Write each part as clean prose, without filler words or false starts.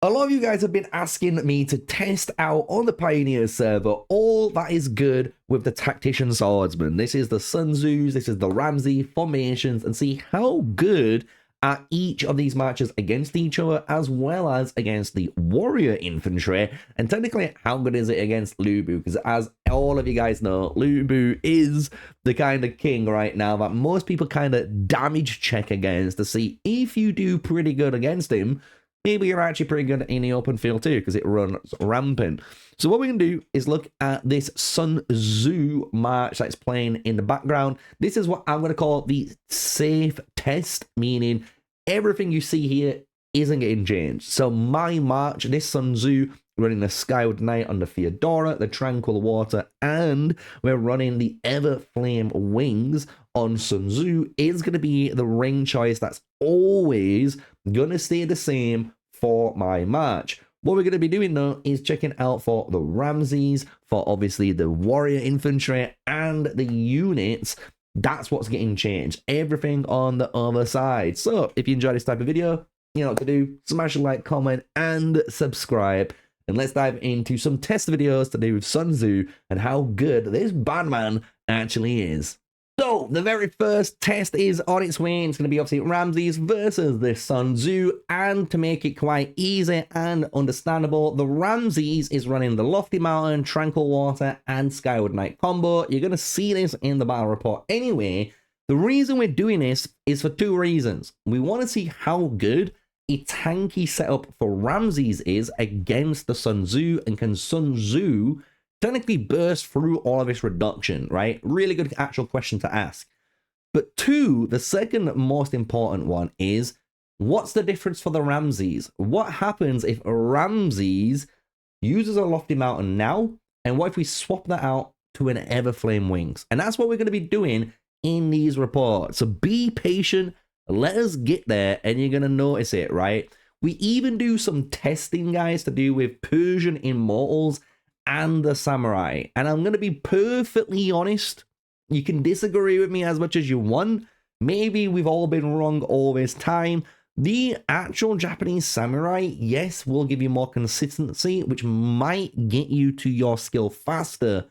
A lot of you guys have been asking me to test out on the Pioneer server all that is good with the Tactician Swordsman. This is the Sun Tzus, this is the Ramesses formations, and see how good are each of these matches against each other, as well as against the Warrior Infantry, and technically how good is it against Lubu, because as all of you guys know, Lubu is the kind of king right now that most people kind of damage check against to see if you do pretty good against him. Maybe you're actually pretty good in the open field too, because it runs rampant. So what we're going to do is look at this Sun Tzu march that's playing in the background. This is what I'm going to call the safe test, meaning everything you see here isn't getting changed. So my march, this Sun Tzu running the Skyward Knight on the Theodora, the Tranquil Water, and we're running the Everflame Wings on Sun Tzu, is going to be the ring choice that's always going to stay the same for my march. What we're going to be doing though is checking out for the Ramesses, for obviously the Warrior Infantry and the units. That's what's getting changed. Everything on the other side. So if you enjoy this type of video, you know what to do. Smash a like, comment, and subscribe. And let's dive into some test videos to do with Sun Tzu and how good this bad man actually is. So the very first test is on its way. It's going to be obviously Ramesses versus this Sun Tzu, and to make it quite easy and understandable, the Ramesses is running the Lofty Mountain, Tranquil Water, and Skyward Knight combo. You're going to see this in the battle report anyway. The reason we're doing this is for two reasons. We want to see how good a tanky setup for Ramesses is against the Sun Tzu, and can Sun Tzu technically burst through all of this reduction, right? Really good actual question to ask. But two, the second most important one is, what's the difference for the Ramesses? What happens if Ramesses uses a Lofty Mountain now, and what if we swap that out to an Everflame Wings? And that's what we're going to be doing in these reports. So be patient, let us get there, and you're going to notice it, right? We even do some testing, guys, to do with Persian Immortals and the Samurai. And I'm going to be perfectly honest, you can disagree with me as much as you want. Maybe we've all been wrong all this time. The actual Japanese Samurai, yes, will give you more consistency, which might get you to your skill faster,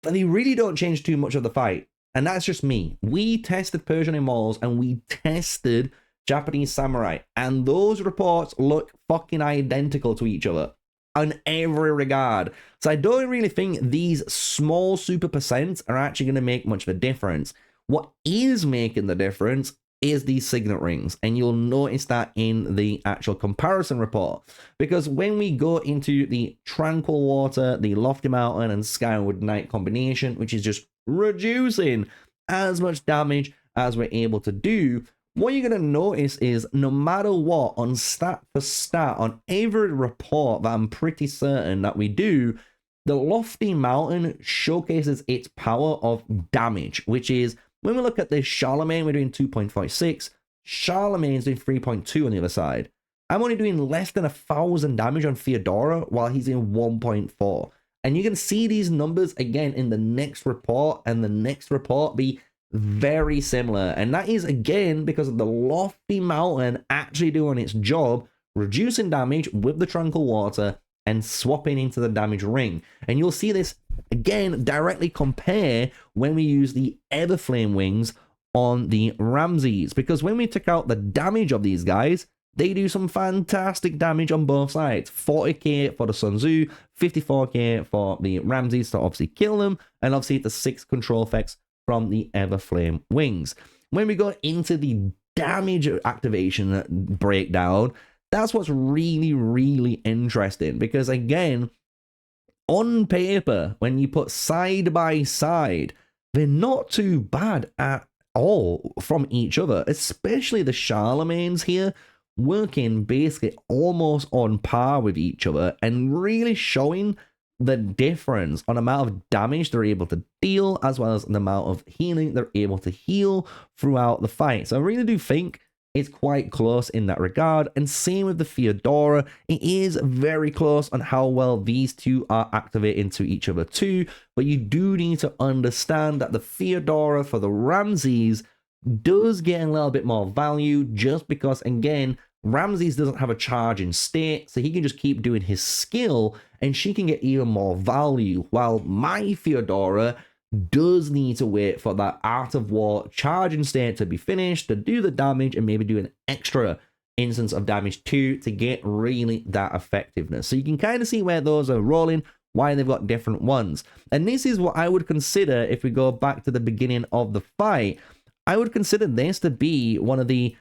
but they really don't change too much of the fight. And that's just me. We tested Persian Immortals and we tested Japanese Samurai, and those reports look fucking identical to each other on every regard. So I don't really think these small super percents are actually going to make much of a difference. What is making the difference is these signet rings, and you'll notice that in the actual comparison report, because when we go into the Tranquil Water, the Lofty Mountain, and Skyward Knight combination, which is just reducing as much damage as we're able to do, what you're going to notice is no matter what, on stat for stat, on every report that I'm pretty certain that we do, the Lofty Mountain showcases its power of damage, which is, when we look at this Charlemagne, we're doing 2.56, Charlemagne's doing 3.2 on the other side. I'm only doing less than 1,000 damage on Theodora, while he's in 1.4. And you can see these numbers again in the next report, and the next report be very similar. And that is again because of the Lofty Mountain actually doing its job, reducing damage with the Tranquil Water and swapping into the damage ring. And you'll see this again directly compare when we use the Everflame Wings on the Ramesses, because when we took out the damage of these guys, they do some fantastic damage on both sides. 40k for the Sun Tzu, 54k for the Ramesses to obviously kill them, and obviously the 6 control effects from the Everflame Wings. When we go into the damage activation breakdown, that's what's really, really interesting, because again, on paper, when you put side by side, they're not too bad at all from each other, especially the Charlemagnes here, working basically almost on par with each other and really showing the difference on the amount of damage they're able to deal, as well as the amount of healing they're able to heal throughout the fight. So I really do think it's quite close in that regard, and same with the Theodora. It is very close on how well these two are activated into each other too, but you do need to understand that the Theodora for the Ramesses does get a little bit more value, just because again Ramesses doesn't have a charging state, so he can just keep doing his skill, and she can get even more value, while my Theodora does need to wait for that Art of War charging state to be finished to do the damage and maybe do an extra instance of damage too to get really that effectiveness. So you can kind of see where those are rolling, why they've got different ones. And this is what I would consider, if we go back to the beginning of the fight, I would consider this to be one of the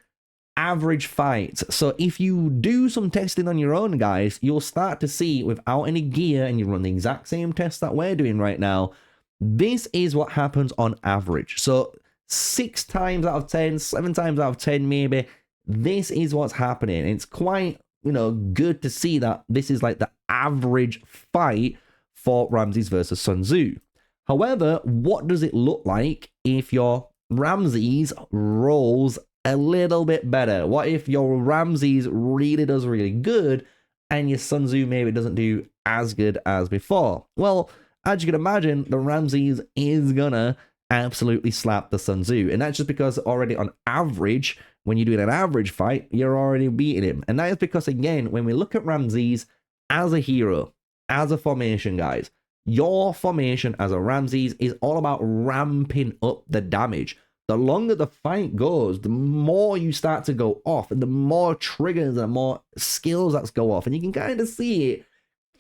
average fights. So if you do some testing on your own, guys, you'll start to see without any gear and you run the exact same test that we're doing right now, this is what happens on average. So 6 times out of 10, 7 times out of 10 maybe, this is what's happening. It's quite, you know, good to see that this is like the average fight for Ramesses versus Sun Tzu. However, what does it look like if your Ramesses rolls a little bit better? What if your Ramesses really does really good and your Sun Tzu maybe doesn't do as good as before? Well, as you can imagine, the Ramesses is gonna absolutely slap the Sun Tzu, and that's just because already on average, when you're doing an average fight, you're already beating him. And that is because, again, when we look at Ramesses as a hero, as a formation, guys, your formation as a Ramesses is all about ramping up the damage. The longer the fight goes, the more you start to go off, and the more triggers and more skills that go off. And you can kind of see it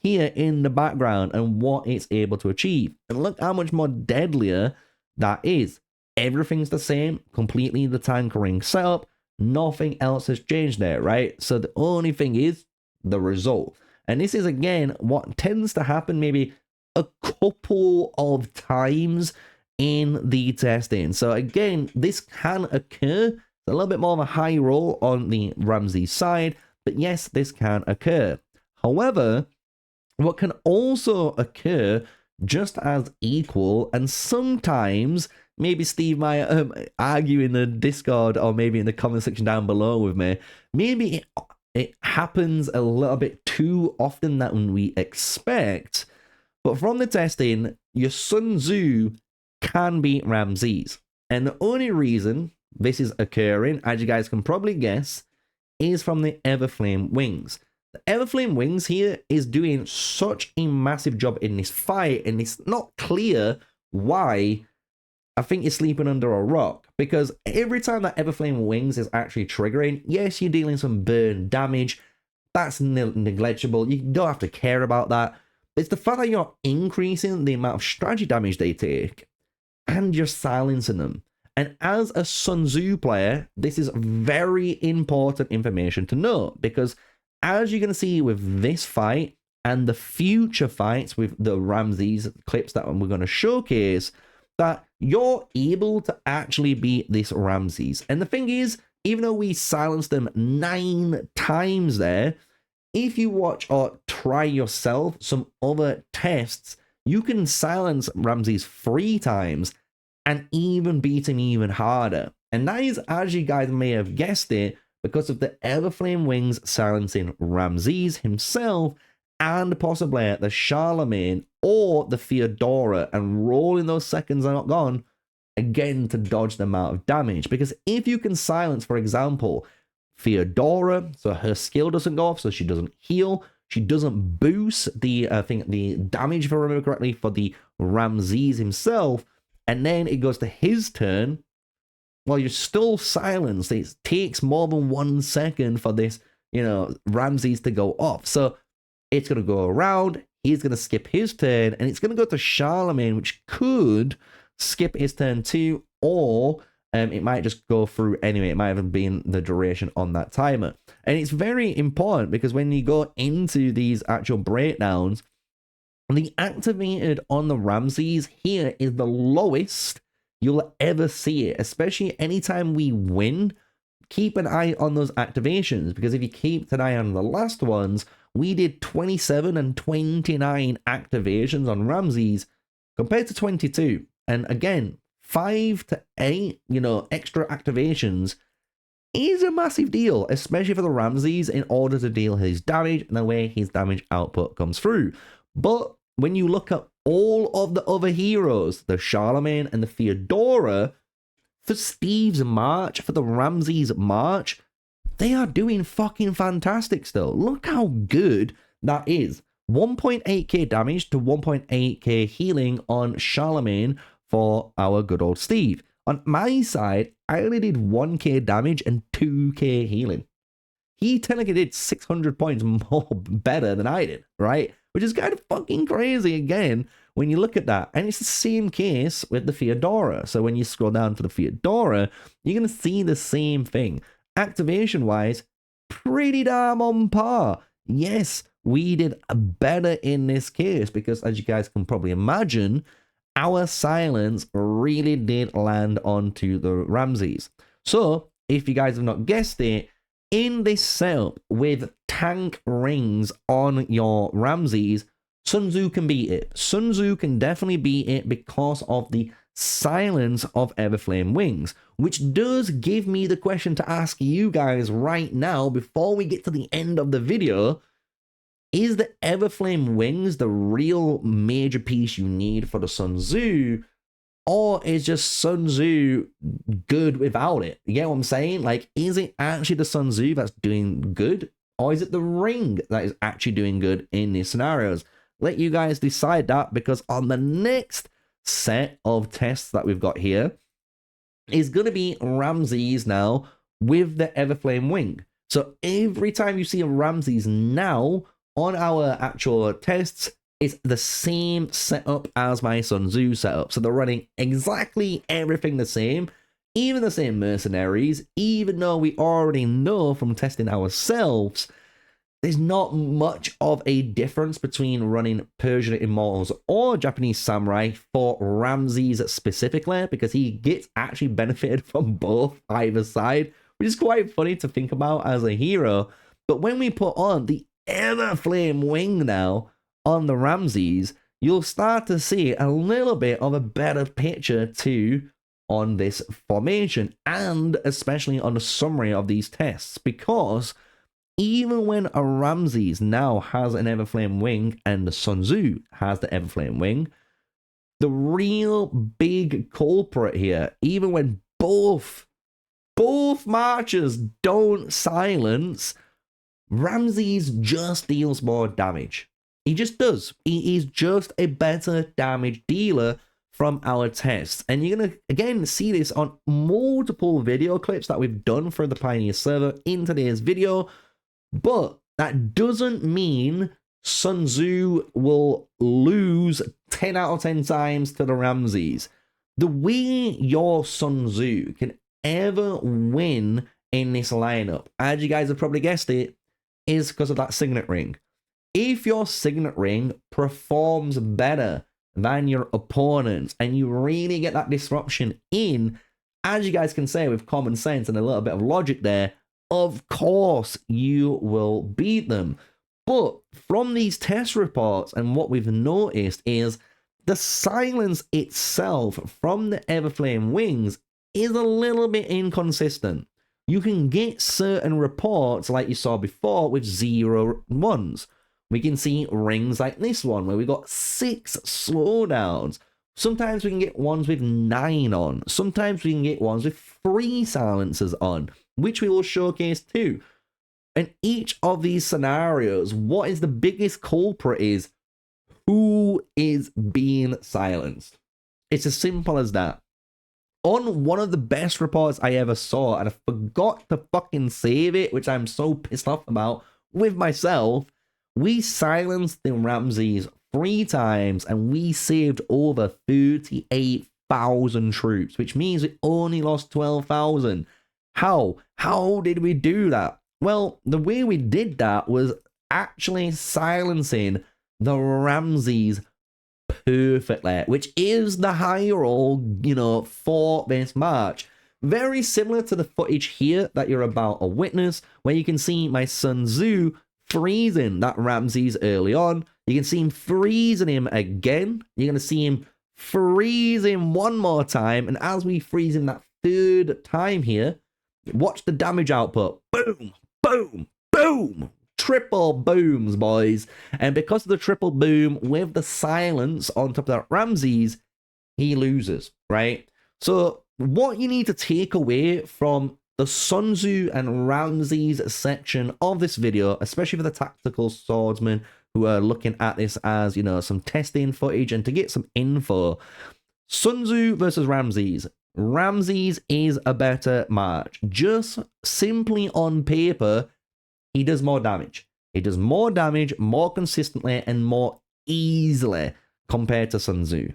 here in the background and what it's able to achieve. And look how much more deadlier that is. Everything's the same, completely the tankering setup, nothing else has changed there, right? So the only thing is the result. And this is, again, what tends to happen maybe a couple of times in the testing. So again, this can occur. It's a little bit more of a high roll on the Ramesses side, but yes, this can occur. However, what can also occur just as equal, and sometimes maybe Steve might argue in the Discord or maybe in the comment section down below with me, maybe it happens a little bit too often than we expect. But from the testing, your Sun Tzu can beat Ramesses. And the only reason this is occurring, as you guys can probably guess, is from the Everflame Wings. The Everflame Wings here is doing such a massive job in this fight, and it's not clear why. I think you're sleeping under a rock, because every time that Everflame Wings is actually triggering, yes, you're dealing some burn damage. That's negligible. You don't have to care about that. It's the fact that you're increasing the amount of strategy damage they take, and you're silencing them. And as a Sun Tzu player, this is very important information to know, because as you're going to see with this fight and the future fights with the Ramesses clips that we're going to showcase, that you're able to actually beat this Ramesses. And the thing is, even though we silenced them 9 times there, if you watch or try yourself some other tests, you can silence Ramesses 3 times and even beat him even harder. And that is, as you guys may have guessed it, because of the Everflame Wings silencing Ramesses himself, and possibly the Charlemagne or the Theodora, and rolling those seconds are not gone, again, to dodge the amount of damage. Because if you can silence, for example, Theodora, so her skill doesn't go off, so she doesn't heal, she doesn't boost the the damage, if I remember correctly, for the Ramesses himself, and then it goes to his turn, well, you're still silenced. It takes more than 1 second for this, you know, Ramesses to go off. So it's going to go around, he's going to skip his turn, and it's going to go to Charlemagne, which could skip his turn too, or it might just go through anyway. It might have been the duration on that timer. And it's very important, because when you go into these actual breakdowns, the activated on the Ramesses here is the lowest you'll ever see it, especially anytime we win. Keep an eye on those activations, because if you keep an eye on the last ones, we did 27 and 29 activations on Ramesses compared to 22. And again, 5 to 8, you know, extra activations is a massive deal, especially for the Ramesses, in order to deal his damage and the way his damage output comes through. But when you look at all of the other heroes, the Charlemagne and the Theodora, for Steve's march, for the Ramesses march, they are doing fucking fantastic still. Look how good that is. 1.8k damage to 1.8k healing on Charlemagne for our good old Steve. On my side, I only did 1k damage and 2k healing. He technically did 600 points more better than I did, right? Which is kind of fucking crazy again when you look at that. And it's the same case with the Theodora. So when you scroll down to the Theodora, you're going to see the same thing. Activation-wise, pretty damn on par. Yes, we did better in this case because, as you guys can probably imagine, our silence really did land onto the Ramesses. So, if you guys have not guessed it, in this setup with tank rings on your Ramesses, Sun Tzu can beat it. Sun Tzu can definitely beat it because of the silence of Everflame Wings, which does give me the question to ask you guys right now before we get to the end of the video. Is the Everflame Wings the real major piece you need for the Sun Tzu, or is just Sun Tzu good without it? You get what I'm saying? Like, is it actually the Sun Tzu that's doing good, or is it the ring that is actually doing good in these scenarios? Let you guys decide that, because on the next set of tests that we've got here is going to be Ramesses now with the Everflame Wing. So every time you see a Ramesses now on our actual tests, it's the same setup as my Sun Tzu setup. So they're running exactly everything the same, even the same mercenaries, even though we already know from testing ourselves, there's not much of a difference between running Persian Immortals or Japanese Samurai for Ramesses specifically, because he gets actually benefited from both either side, which is quite funny to think about as a hero. But when we put on the Everflame Wing now on the Ramesses, you'll start to see a little bit of a better picture too on this formation, and especially on the summary of these tests, because even when a Ramesses now has an Everflame Wing and the Sun Tzu has the Everflame Wing, the real big culprit here, even when both marchers don't silence, Ramesses just deals more damage. He just does. He is just a better damage dealer from our tests. And you're going to, again, see this on multiple video clips that we've done for the Pioneer server in today's video. But that doesn't mean Sun Tzu will lose 10 out of 10 times to the Ramesses. The way your Sun Tzu can ever win in this lineup, as you guys have probably guessed it, is because of that signet ring. If your signet ring performs better than your opponents and you really get that disruption in, as you guys can say with common sense and a little bit of logic there, of course you will beat them. But from these test reports and what we've noticed is the silence itself from the Everflame Wings is a little bit inconsistent. You can get certain reports like you saw before with 0 ones. We can see rings like this one where we got 6 slowdowns. Sometimes we can get ones with 9 on. Sometimes we can get ones with 3 silencers on, which we will showcase too. In each of these scenarios, what is the biggest culprit is who is being silenced. It's as simple as that. On one of the best reports I ever saw, and I forgot to fucking save it, which I'm so pissed off about with myself, we silenced the Ramesses 3 times and we saved over 38,000 troops, which means we only lost 12,000. How? How did we do that? Well, the way we did that was actually silencing the Ramesses perfectly, which is the high roll, for this match. Very similar to the footage here that you're about to witness, where you can see my Sun Tzu freezing that Ramesses early on. You can see him freezing him again. You're going to see him freeze him one more time. And as we freeze him that 3rd time here, watch the damage output. Boom, boom, boom. Triple booms, boys. And because of the triple boom with the silence on top of that Ramesses, he loses, right? So what you need to take away from the Sun Tzu and Ramesses section of this video, especially for the tactical swordsmen who are looking at this as, you know, some testing footage and to get some info. Sun Tzu versus Ramesses. Ramesses is a better march. Just simply on paper, he does more damage. He does more damage more consistently and more easily compared to Sun Tzu.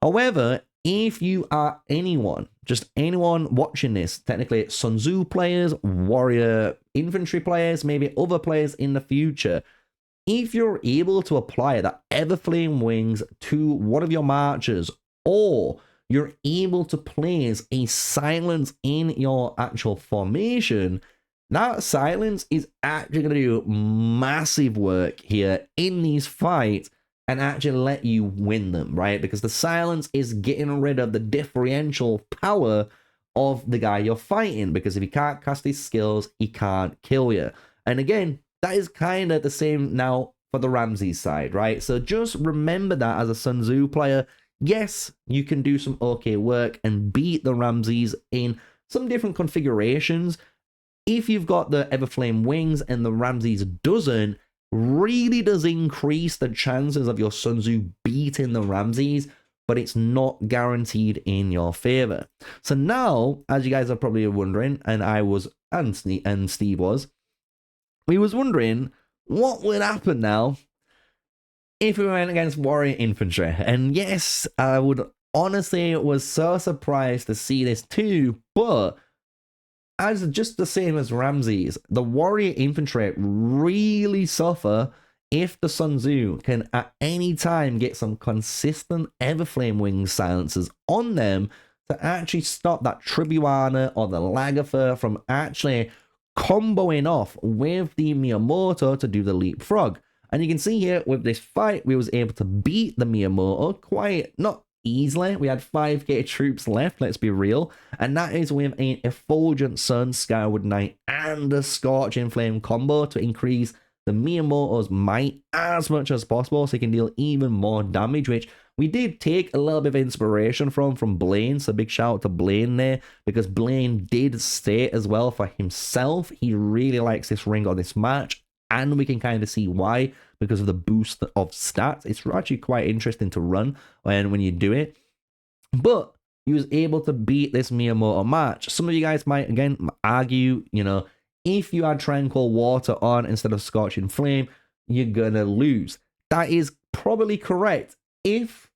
However, if you are anyone, just anyone watching this, technically Sun Tzu players, warrior infantry players, maybe other players in the future, if you're able to apply that Everflame Wings to one of your marches, or you're able to place a silence in your actual formation, that silence is actually going to do massive work here in these fights and actually let you win them, right? Because the silence is getting rid of the differential power of the guy you're fighting, because if he can't cast his skills, he can't kill you. And again, that is kind of the same now for the Ramesses side, right? So just remember that as a Sun Tzu player, yes, you can do some okay work and beat the Ramesses in some different configurations. If you've got the Everflame Wings and the Ramesses doesn't, really does increase the chances of your Sun Tzu beating the Ramesses, but it's not guaranteed in your favor. So now, as you guys are probably wondering, and I was, and Steve was, we was wondering what would happen now if we went against warrior infantry. And yes, I would honestly was so surprised to see this too, but as just the same as Ramesses, the warrior infantry really suffer if the Sun Tzu can at any time get some consistent Everflame Wing silences on them to actually stop that Tribuana or the Lagertha from actually comboing off with the Miyamoto to do the leapfrog. And you can see here with this fight, we was able to beat the Miyamoto quite not easily. We had 5k troops left, let's be real, and that is with an Effulgent Sun, Skyward Knight, and a Scorching Flame combo to increase the Miyamoto's might as much as possible so he can deal even more damage, which we did take a little bit of inspiration from Blaine. So big shout out to Blaine there, because Blaine did state as well for himself he really likes this ring on this match, and we can kind of see why, because of the boost of stats. It's actually quite interesting to run when you do it. But he was able to beat this Miyamoto match. Some of you guys might, again, argue, you know, if you had Tranquil Water on instead of Scorching Flame, you're gonna lose. That is probably correct if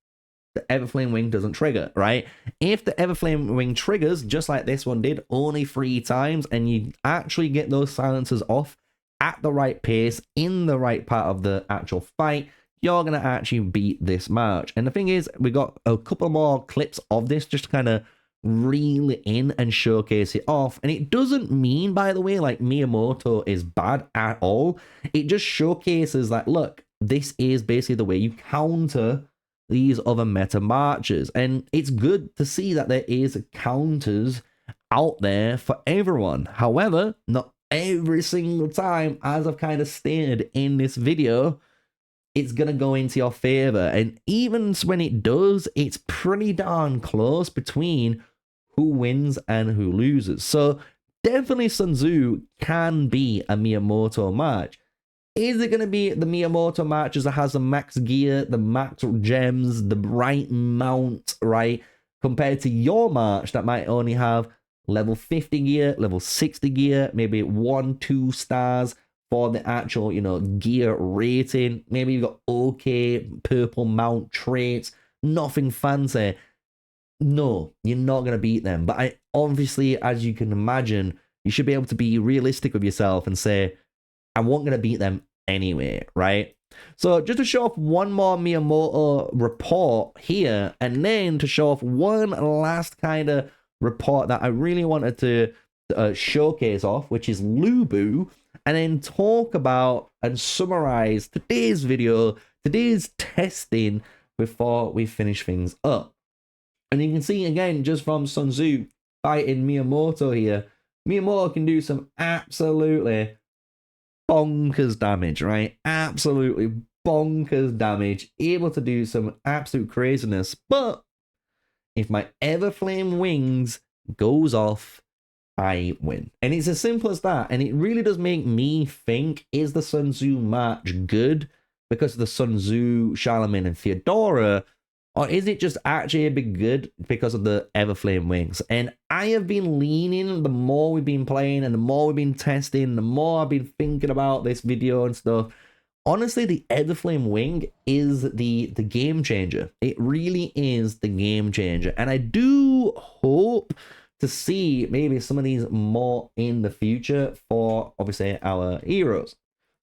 the Everflame Wing doesn't trigger, right? If the Everflame Wing triggers, just like this one did, only 3 times, and you actually get those silencers off at the right pace, in the right part of the actual fight, you're going to actually beat this match. And the thing is, we got a couple more clips of this just to kind of reel it in and showcase it off. And it doesn't mean, by the way, like Miyamoto is bad at all. It just showcases that, look, this is basically the way you counter these other meta marches. And it's good to see that there is counters out there for everyone. However, not every single time, as I've kind of stated in this video, it's going to go into your favor. And even when it does, it's pretty darn close between who wins and who loses. So definitely Sun Tzu can be a Miyamoto match. Is it going to be the Miyamoto match that has the max gear, the max gems, the right mount, right? Compared to your march that might only have level 50 gear, level 60 gear, maybe 1-2 stars for the actual, you know, gear rating. Maybe you've got okay purple mount traits, nothing fancy. No, you're not going to beat them. But obviously, as you can imagine, you should be able to be realistic with yourself and say, I wasn't going to beat them anyway, right? So just to show off one more Miyamoto report here, and then to show off one last kind of report that I really wanted to showcase off, which is Lubu, and then talk about and summarize today's video, today's testing, before we finish things up. And you can see again, just from Sun Tzu fighting Miyamoto here, Miyamoto can do some absolutely bonkers damage, right? Absolutely bonkers damage, able to do some absolute craziness. But if my Everflame Wings goes off, I win. And it's as simple as that. And it really does make me think, is the Sun Tzu match good because of the Sun Tzu, Charlemagne, and Theodora? Or is it just actually a bit good because of the Everflame wings? And I have been leaning, the more we've been playing and the more we've been testing, the more I've been thinking about this video and stuff. Honestly, the Everflame wing is the game changer. It really is the game changer. And I do hope to see maybe some of these more in the future for, obviously, our heroes.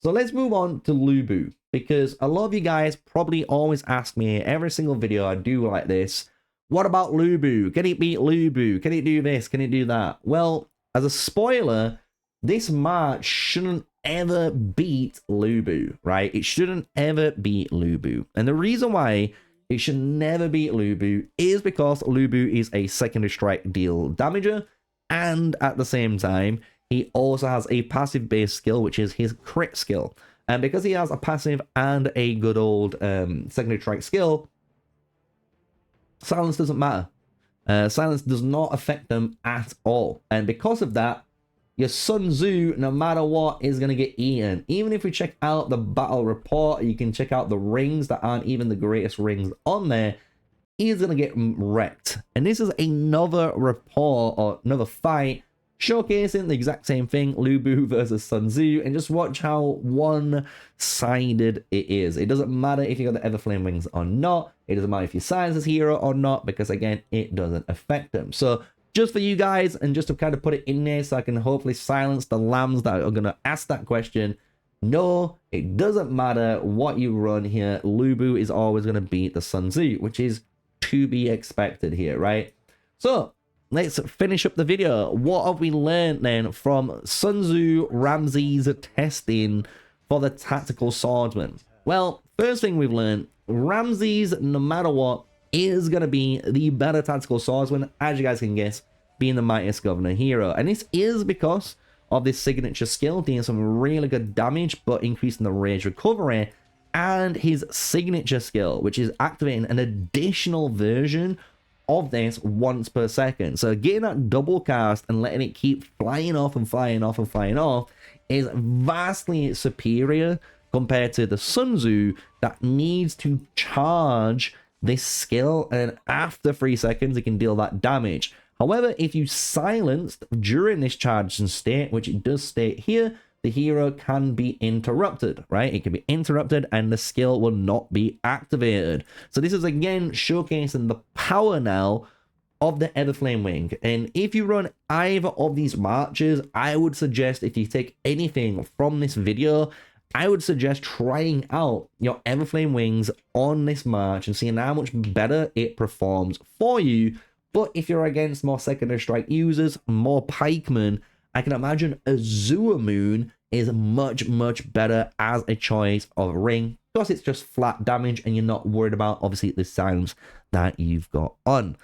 So let's move on to Lu Bu, because a lot of you guys probably always ask me every single video I do like this, what about Lu Bu? Can it beat Lu Bu? Can it do this? Can it do that? Well, as a spoiler, this match shouldn't ever beat Lu Bu, right? It shouldn't ever beat Lu Bu. And the reason why it should never beat Lu Bu is because Lu Bu is a secondary strike deal damager, and at the same time, he also has a passive based skill, which is his crit skill. And because he has a passive and a good old secondary strike skill, silence doesn't matter. Silence does not affect them at all. And because of that, your Sun Tzu, no matter what, is going to get eaten. Even if we check out the battle report, you can check out the rings that aren't even the greatest rings on there. He's going to get wrecked. And this is another report or another fight showcasing the exact same thing, Lu Bu versus Sun Tzu, and just watch how one-sided it is. It doesn't matter if you got the Everflame wings or not. It doesn't matter if you silence this hero or not, because again, it doesn't affect them. So just for you guys, and just to kind of put it in there so I can hopefully silence the lambs that are going to ask that question, no, it doesn't matter what you run here. Lu Bu is always going to beat the Sun Tzu, which is to be expected here, right? So let's finish up the video. What have we learned then from Sun Tzu Ramesses testing for the tactical swordsman? Well, first thing we've learned, Ramesses, no matter what, is going to be the better tactical swordsman, as you guys can guess, being the mightiest governor hero. And this is because of this signature skill, doing some really good damage, but increasing the rage recovery, and his signature skill, which is activating an additional version of this once per second. So getting that double cast and letting it keep flying off and flying off and flying off is vastly superior compared to the Sun Tzu that needs to charge this skill, and after 3 seconds it can deal that damage. However, if you silenced during this charging state, which it does state here, the hero can be interrupted, right? It can be interrupted and the skill will not be activated. So this is again showcasing the power now of the Everflame wing. And if you run either of these marches, I would suggest, if you take anything from this video, I would suggest trying out your Everflame wings on this march and seeing how much better it performs for you. But if you're against more secondary strike users, more pikemen, I can imagine Azure Moon is much, much better as a choice of ring, because it's just flat damage and you're not worried about, obviously, the sounds that you've got on.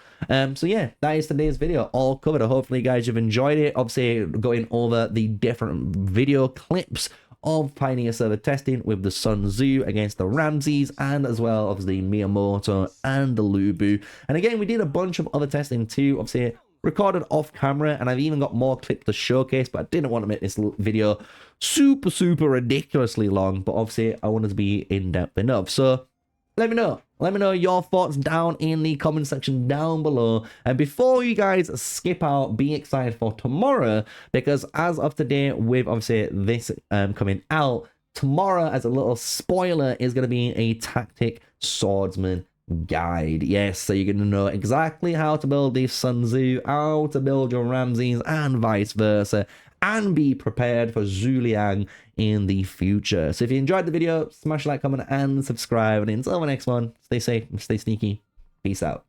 So yeah, that is today's video all covered. Hopefully, guys, you've enjoyed it. Obviously, going over the different video clips of Pioneer server testing with the Sun Tzu against the Ramesses, and as well, obviously, Miyamoto and the Lu Bu. And again, we did a bunch of other testing too, obviously, recorded off camera, and I've even got more clips to showcase, but I didn't want to make this video super ridiculously long, but obviously I wanted to be in-depth enough. So let me know your thoughts down in the comment section down below. And before you guys skip out, be excited for tomorrow, because as of today, with obviously this coming out, tomorrow, as a little spoiler, is going to be a tactic swordsman guide. Yes, so you're going to know exactly how to build the Sun Tzu, how to build your Ramesses, and vice versa, and be prepared for Zhuliang in the future. So if you enjoyed the video, smash like, comment, and subscribe. And until the next one, stay safe and stay sneaky. Peace out.